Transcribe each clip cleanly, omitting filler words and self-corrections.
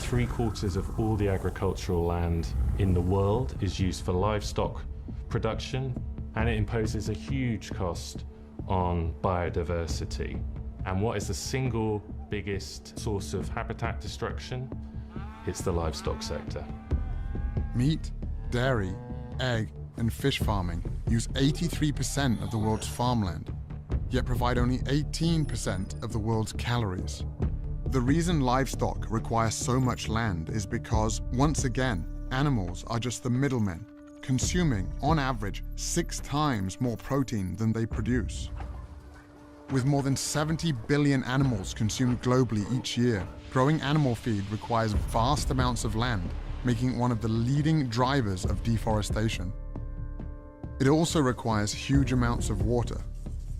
3/4 of all the agricultural land in the world is used for livestock production, and it imposes a huge cost on biodiversity. And what is the single biggest source of habitat destruction? It's the livestock sector. Meat, dairy, egg, and fish farming use 83% of the world's farmland, yet provide only 18% of the world's calories. The reason livestock require so much land is because, once again, animals are just the middlemen, consuming, on average, 6 times more protein than they produce. With more than 70 billion animals consumed globally each year, growing animal feed requires vast amounts of land, making it one of the leading drivers of deforestation. It also requires huge amounts of water.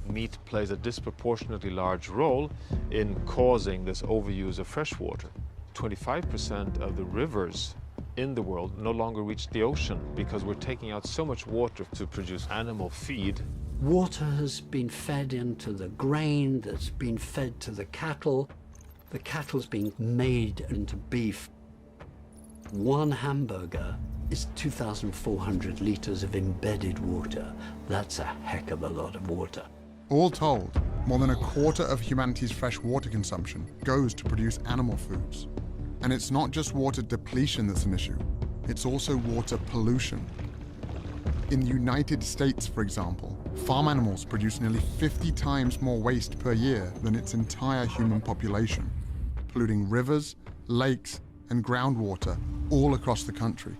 Meat plays a disproportionately large role in causing this overuse of fresh water. 25% of the rivers in the world no longer reach the ocean because we're taking out so much water to produce animal feed. Water has been fed into the grain that's been fed to the cattle. The cattle's being made into beef. One hamburger is 2,400 liters of embedded water. That's a heck of a lot of water. All told, more than 1/4 of humanity's fresh water consumption goes to produce animal foods. And it's not just water depletion that's an issue, it's also water pollution. In the United States, for example, farm animals produce nearly 50 times more waste per year than its entire human population, polluting rivers, lakes, and groundwater all across the country.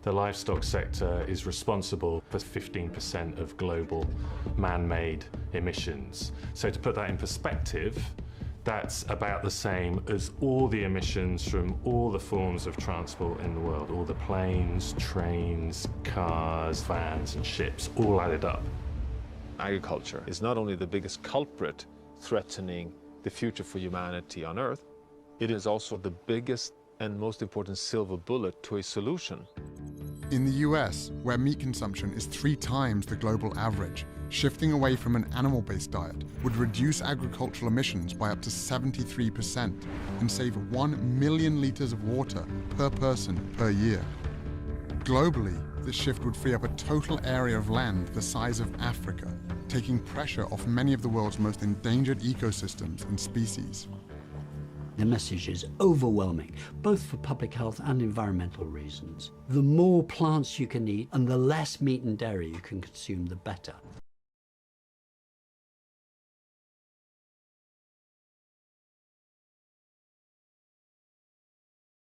The livestock sector is responsible for 15% of global man-made emissions. So to put that in perspective, that's about the same as all the emissions from all the forms of transport in the world, all the planes, trains, cars, vans, and ships, all added up. Agriculture is not only the biggest culprit threatening the future for humanity on Earth, it is also the biggest and most important silver bullet to a solution. In the US, where meat consumption is 3 times the global average, shifting away from an animal-based diet would reduce agricultural emissions by up to 73% and save 1 million liters of water per person per year. Globally, this shift would free up a total area of land the size of Africa, taking pressure off many of the world's most endangered ecosystems and species. The message is overwhelming, both for public health and environmental reasons. The more plants you can eat and the less meat and dairy you can consume, the better.